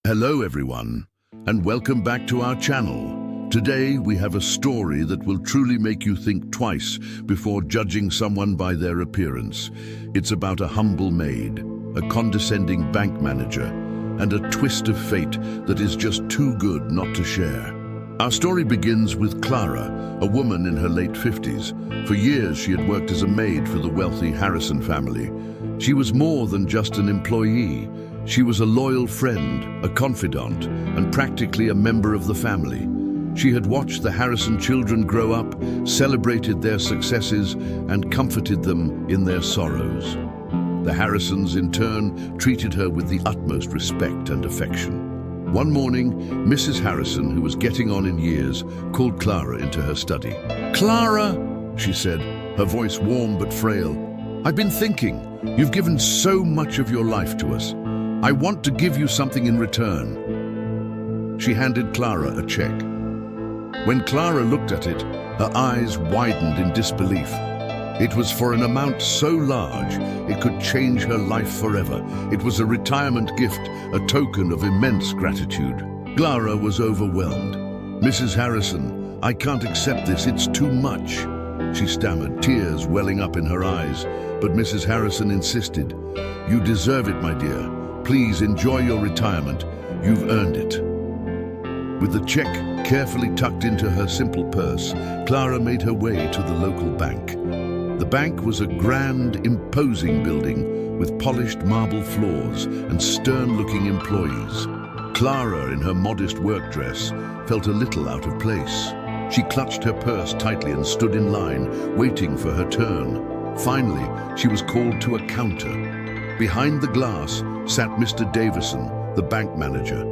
Hello everyone, and welcome back to our channel. Today we have a story that will truly make you think twice before judging someone by their appearance. It's about a humble maid, a condescending bank manager, and a twist of fate that is just too good not to share. Our story begins with Clara, a woman in her late 50s. For years she had worked as a maid for the wealthy Harrison family. She was more than just an employee. She was a loyal friend, a confidant, and practically a member of the family. She had watched the Harrison children grow up, celebrated their successes, and comforted them in their sorrows. The Harrisons, in turn, treated her with the utmost respect and affection. One morning, Mrs. Harrison, who was getting on in years, called Clara into her study. "Clara," she said, her voice warm but frail, "I've been thinking. You've given so much of your life to us. I want to give you something in return." She handed Clara a check. When Clara looked at it, her eyes widened in disbelief. It was for an amount so large, it could change her life forever. It was a retirement gift, a token of immense gratitude. Clara was overwhelmed. "Mrs. Harrison, I can't accept this, it's too much," she stammered, tears welling up in her eyes. But Mrs. Harrison insisted. "You deserve it, my dear. Please enjoy your retirement. You've earned it." With the check carefully tucked into her simple purse, Clara made her way to the local bank. The bank was a grand, imposing building with polished marble floors and stern-looking employees. Clara, in her modest work dress, felt a little out of place. She clutched her purse tightly and stood in line, waiting for her turn. Finally, she was called to a counter. Behind the glass sat Mr. Davison, the bank manager.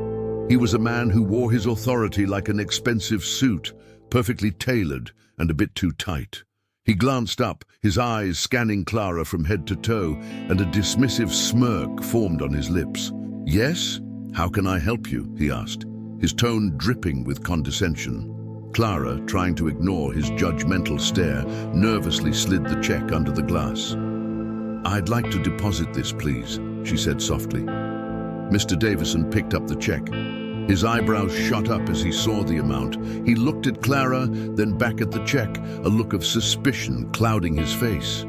He was a man who wore his authority like an expensive suit, perfectly tailored and a bit too tight. He glanced up, his eyes scanning Clara from head to toe, and a dismissive smirk formed on his lips. "Yes? How can I help you?" he asked, his tone dripping with condescension. Clara, trying to ignore his judgmental stare, nervously slid the check under the glass. "I'd like to deposit this, please," she said softly. Mr. Davison picked up the check. His eyebrows shot up as he saw the amount. He looked at Clara, then back at the check, a look of suspicion clouding his face.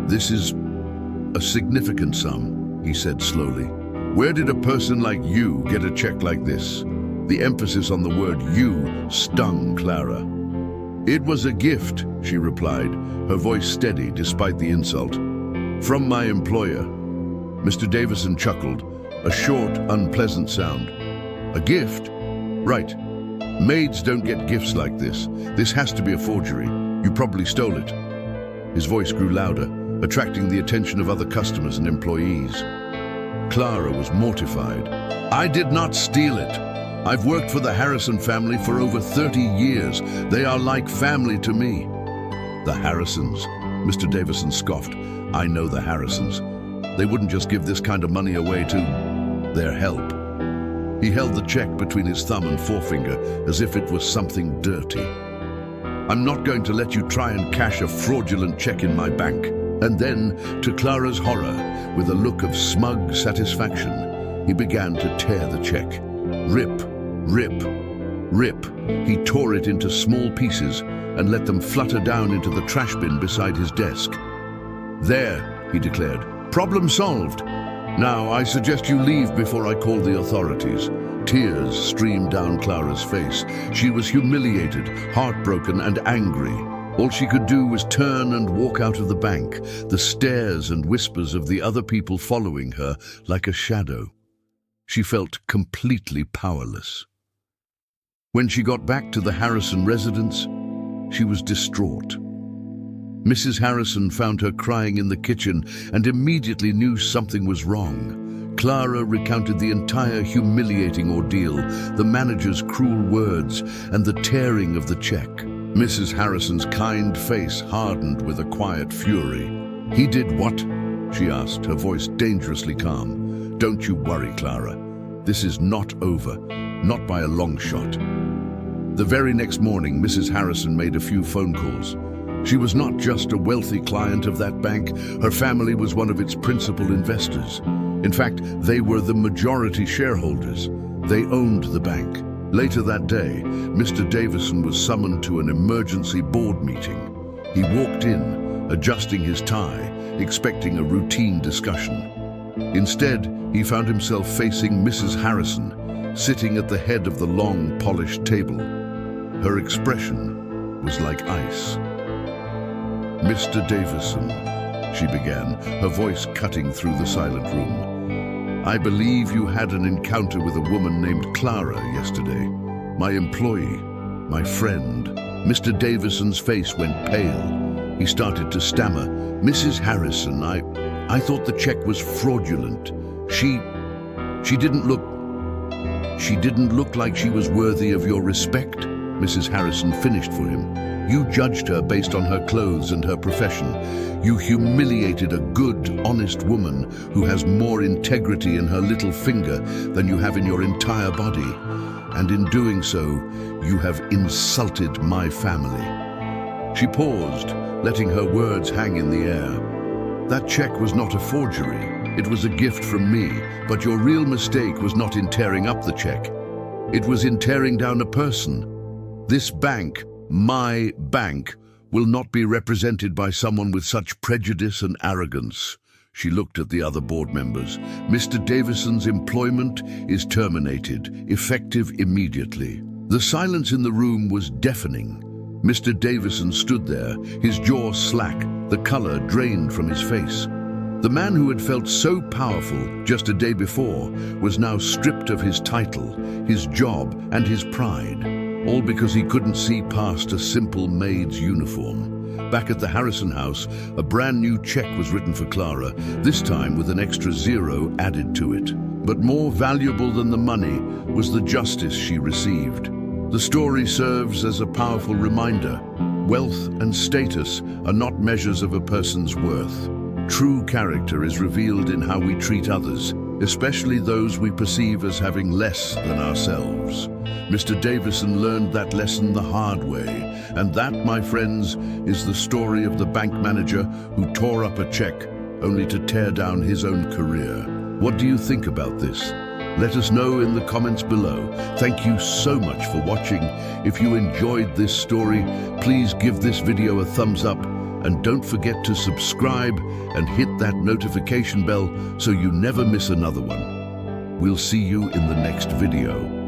"This is a significant sum," he said slowly. "Where did a person like you get a check like this?" The emphasis on the word "you" stung Clara. "It was a gift," she replied, her voice steady despite the insult. "From my employer." Mr. Davison chuckled, a short, unpleasant sound. "A gift? Right. Maids don't get gifts like this. This has to be a forgery. You probably stole it." His voice grew louder, attracting the attention of other customers and employees. Clara was mortified. "I did not steal it. I've worked for the Harrison family for over 30 years. They are like family to me." "The Harrisons?" Mr. Davison scoffed. "I know the Harrisons. They wouldn't just give this kind of money away to their help." He held the check between his thumb and forefinger as if it was something dirty. "I'm not going to let you try and cash a fraudulent check in my bank." And then, to Clara's horror, with a look of smug satisfaction, he began to tear the check. Rip, rip, rip. He tore it into small pieces and let them flutter down into the trash bin beside his desk. "There," he declared. "Problem solved. Now, I suggest you leave before I call the authorities." Tears streamed down Clara's face. She was humiliated, heartbroken, and angry. All she could do was turn and walk out of the bank, the stares and whispers of the other people following her like a shadow. She felt completely powerless. When she got back to the Harrison residence, she was distraught. Mrs. Harrison found her crying in the kitchen and immediately knew something was wrong. Clara recounted the entire humiliating ordeal, the manager's cruel words, and the tearing of the check. Mrs. Harrison's kind face hardened with a quiet fury. "He did what?" she asked, her voice dangerously calm. "Don't you worry, Clara. This is not over, not by a long shot." The very next morning, Mrs. Harrison made a few phone calls. She was not just a wealthy client of that bank, her family was one of its principal investors. In fact, they were the majority shareholders. They owned the bank. Later that day, Mr. Davison was summoned to an emergency board meeting. He walked in, adjusting his tie, expecting a routine discussion. Instead, he found himself facing Mrs. Harrison, sitting at the head of the long, polished table. Her expression was like ice. "Mr. Davison," she began, her voice cutting through the silent room. "I believe you had an encounter with a woman named Clara yesterday. My employee, my friend." Mr. Davison's face went pale. He started to stammer. "Mrs. Harrison, I thought the check was fraudulent. She didn't look like she was worthy of your respect." Mrs. Harrison finished for him. "You judged her based on her clothes and her profession. You humiliated a good, honest woman who has more integrity in her little finger than you have in your entire body. And in doing so, you have insulted my family." She paused, letting her words hang in the air. "That check was not a forgery. It was a gift from me, but your real mistake was not in tearing up the check. It was in tearing down a person. This bank, my bank, will not be represented by someone with such prejudice and arrogance." She looked at the other board members. "Mr. Davison's employment is terminated, effective immediately." The silence in the room was deafening. Mr. Davison stood there, his jaw slack, the color drained from his face. The man who had felt so powerful just a day before was now stripped of his title, his job, and his pride, all because he couldn't see past a simple maid's uniform. Back at the Harrison house, a brand new check was written for Clara, this time with an extra zero added to it. But more valuable than the money was the justice she received. The story serves as a powerful reminder. Wealth and status are not measures of a person's worth. True character is revealed in how we treat others, especially those we perceive as having less than ourselves. Mr. Davison learned that lesson the hard way, and that, my friends, is the story of the bank manager who tore up a check only to tear down his own career. What do you think about this? Let us know in the comments below. Thank you so much for watching. If you enjoyed this story, please give this video a thumbs up, and don't forget to subscribe and hit that notification bell so you never miss another one. We'll see you in the next video.